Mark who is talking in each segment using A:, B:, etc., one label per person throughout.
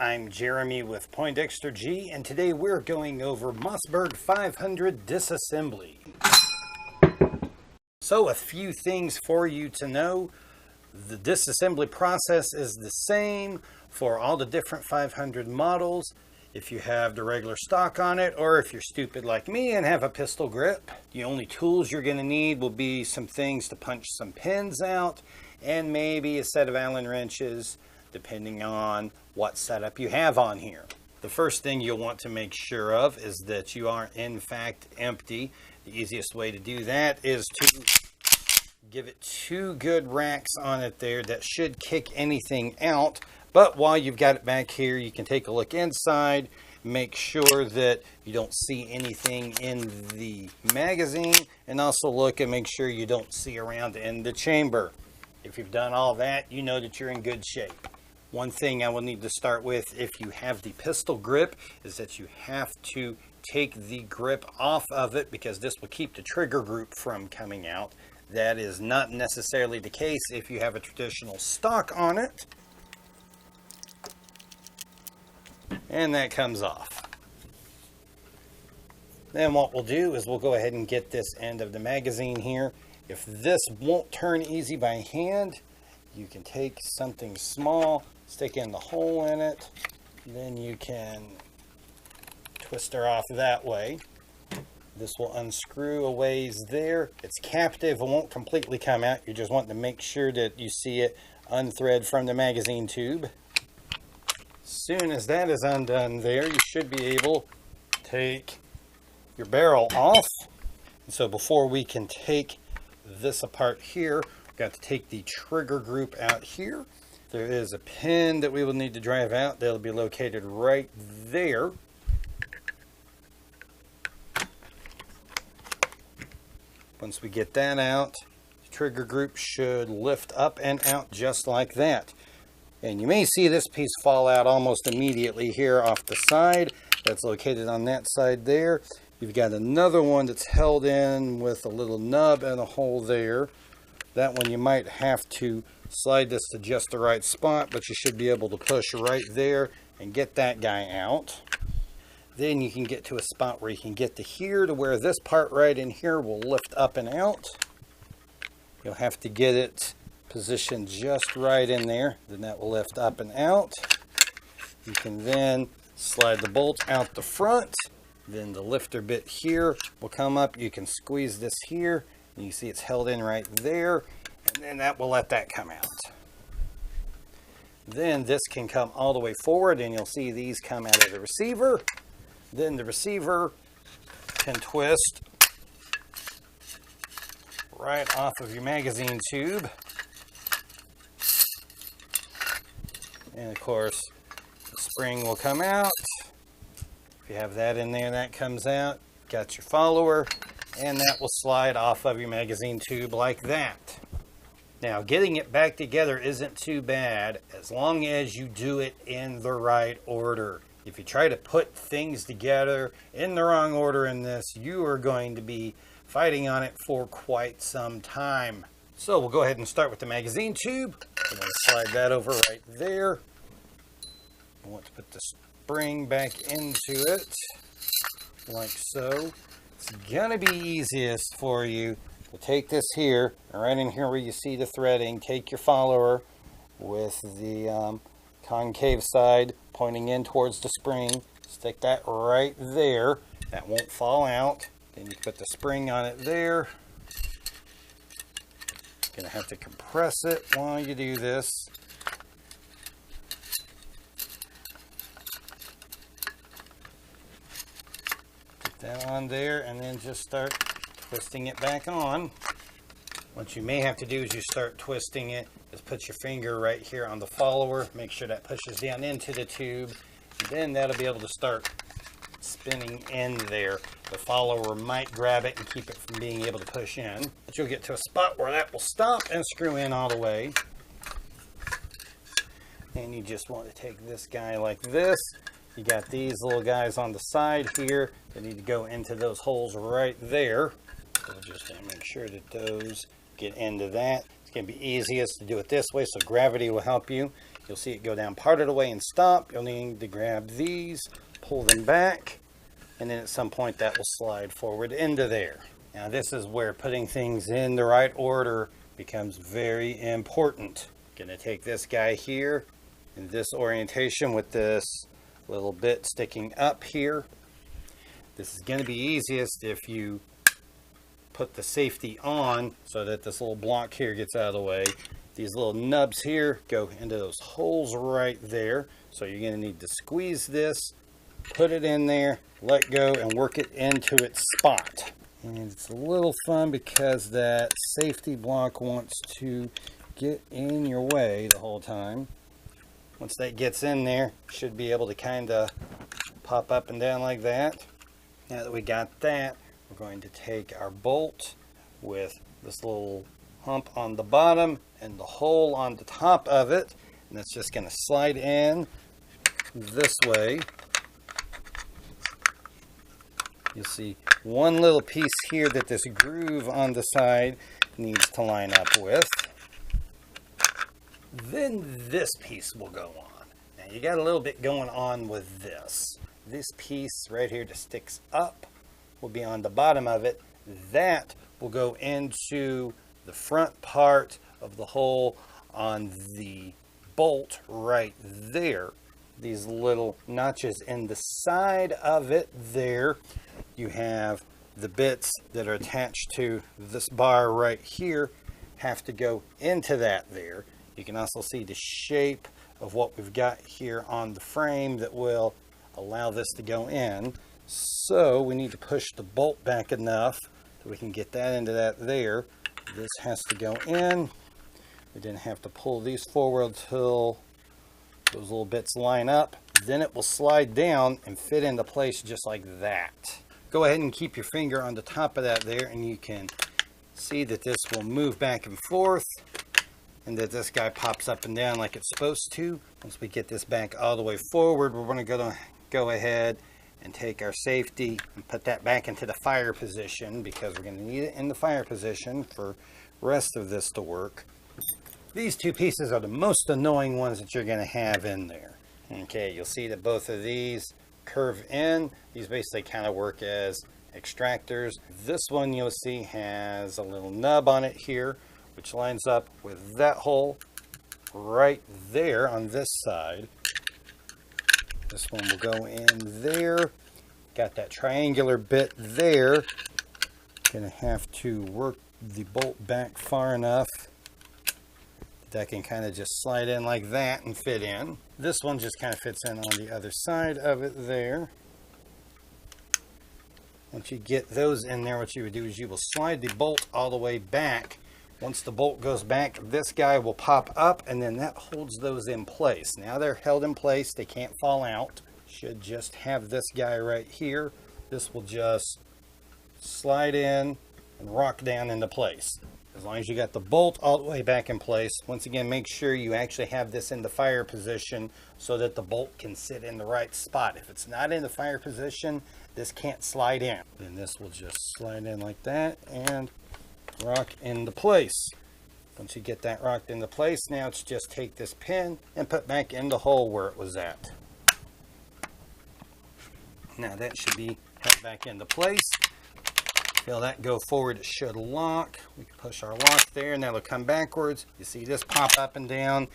A: I'm Jeremy with Poindexter G, and today we're going over Mossberg 500 Disassembly. So a few things for you to know. The disassembly process is the same for all the different 500 models. If you have the regular stock on it, or if you're stupid like me and have a pistol grip, the only tools you're going to need will be some things to punch some pins out and maybe a set of Allen wrenches, depending on what setup you have on here. The first thing you'll want to make sure of is that you are in fact empty. The easiest way to do that is to give it 2 good racks on it there. That should kick anything out. But while you've got it back here, you can take a look inside, make sure that you don't see anything in the magazine, and also look and make sure you don't see around in the chamber. If you've done all that, you know that you're in good shape. One thing I will need to start with, if you have the pistol grip, is that you have to take the grip off of it, because this will keep the trigger group from coming out. That is not necessarily the case if you have a traditional stock on it. And that comes off. Then what we'll do is we'll go ahead and get this end of the magazine here. If this won't turn easy by hand, you can take something small, stick in the hole in it, then you can twist her off that way. This will unscrew a ways there. It's captive, it won't completely come out. You just want to make sure that you see it unthread from the magazine tube. As soon as that is undone there, you should be able to take your barrel off. And so before we can take this apart here, we've got to take the trigger group out here. There is a pin that we will need to drive out. That'll be located right there. Once we get that out, the trigger group should lift up and out just like that. And you may see this piece fall out almost immediately here off the side. That's located on that side there. You've got another one that's held in with a little nub and a hole there. That one you might have to slide this to just the right spot, but you should be able to push right there and get that guy out. Then you can get to a spot where you can get to here, to where this part right in here will lift up and out. You'll have to get it positioned just right in there, then that will lift up and out. You can then slide the bolt out the front, then the lifter bit here will come up. You can squeeze this here, and you see it's held in right there, and then that will let that come out. Then this can come all the way forward, and you'll see these come out of the receiver. Then the receiver can twist right off of your magazine tube. And of course, the spring will come out. If you have that in there, that comes out. Got your follower, and that will slide off of your magazine tube like that. Now, getting it back together isn't too bad as long as you do it in the right order. If you try to put things together in the wrong order in this, you are going to be fighting on it for quite some time. So we'll go ahead and start with the magazine tube. I'm going to slide that over right there. I want to put the spring back into it, like so. It's going to be easiest for you to take this here, and right in here where you see the threading, take your follower with the concave side pointing in towards the spring. Stick that right there. That won't fall out. Then you put the spring on it there. Gonna have to compress it while you do this. Put that on there and then just start twisting it back on. What you may have to do as you start twisting it is put your finger right here on the follower. Make sure that pushes down into the tube. Then that'll be able to start spinning in there. The follower might grab it and keep it from being able to push in. But you'll get to a spot where that will stop and screw in all the way. And you just want to take this guy like this. You got these little guys on the side here that need to go into those holes right there. So just to make sure that those get into that. It's going to be easiest to do it this way, so gravity will help you. You'll see it go down part of the way and stop. You'll need to grab these, pull them back, and then at some point that will slide forward into there. Now this is where putting things in the right order becomes very important. Gonna take this guy here in this orientation with this little bit sticking up here. This is going to be easiest if you put the safety on so that this little block here gets out of the way. These little nubs here go into those holes right there. So you're going to need to squeeze this, put it in there, let go, and work it into its spot. And it's a little fun because that safety block wants to get in your way the whole time. Once that gets in there, should be able to kind of pop up and down like that. Now that we got that, we're going to take our bolt with this little hump on the bottom and the hole on the top of it, and that's just going to slide in this way. You'll see one little piece here that this groove on the side needs to line up with. Then this piece will go on. Now you got a little bit going on with this. This piece right here that sticks up will be on the bottom of it. That will go into the front part of the hole on the bolt right there. These little notches in the side of it there. You have the bits that are attached to this bar right here have to go into that there. You can also see the shape of what we've got here on the frame that will allow this to go in. So we need to push the bolt back enough so we can get that into that there. This has to go in. We then have to pull these forward until those little bits line up. Then it will slide down and fit into place just like that. Go ahead and keep your finger on the top of that there, and you can see that this will move back and forth, and that this guy pops up and down like it's supposed to. Once we get this back all the way forward, we're going to go ahead and take our safety and put that back into the fire position, because we're going to need it in the fire position for the rest of this to work. These two pieces are the most annoying ones that you're going to have in there. Okay, you'll see that both of these curve in. These basically kind of work as extractors. This one you'll see has a little nub on it here, which lines up with that hole right there on this side. This one will go in there. Got that triangular bit there. Gonna have to work the bolt back far enough that can kind of just slide in like that and fit in. This one just kind of fits in on the other side of it there. Once you get those in there, what you would do is you will slide the bolt all the way back. Once the bolt goes back, this guy will pop up, and then that holds those in place. Now they're held in place, they can't fall out. Should just have this guy right here. This will just slide in and rock down into place. As long as you got the bolt all the way back in place. Once again, make sure you actually have this in the fire position so that the bolt can sit in the right spot. If it's not in the fire position, this can't slide in. Then this will just slide in like that and rock into place. Once you get that rocked into place, now it's just take this pin and put back in the hole where it was at. Now that should be held back into place. Feel that go forward, it should lock. We can push our lock there, and that'll come backwards. You see this pop up and down.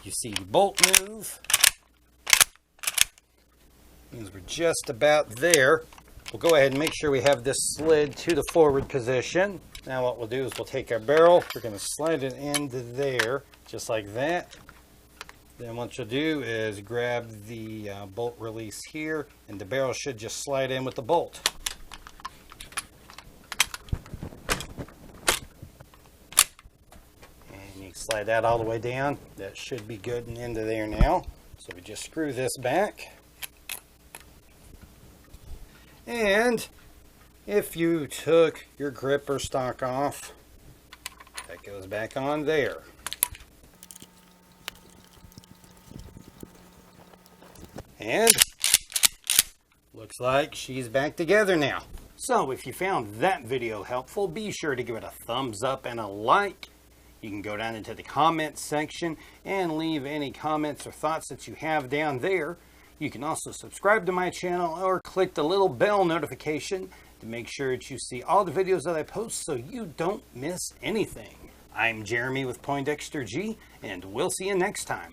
A: You see the bolt move. Means we're just about there. We'll go ahead and make sure we have this slid to the forward position. Now what we'll do is we'll take our barrel. We're going to slide it into there, just like that. Then what you'll do is grab the bolt release here, and the barrel should just slide in with the bolt. Slide that all the way down. That should be good and into there now. So we just screw this back. And if you took your gripper stock off, that goes back on there. And looks like she's back together now. So if you found that video helpful, be sure to give it a thumbs up and a like. You can go down into the comments section and leave any comments or thoughts that you have down there. You can also subscribe to my channel or click the little bell notification to make sure that you see all the videos that I post so you don't miss anything. I'm Jeremy with Poindexter G, and we'll see you next time.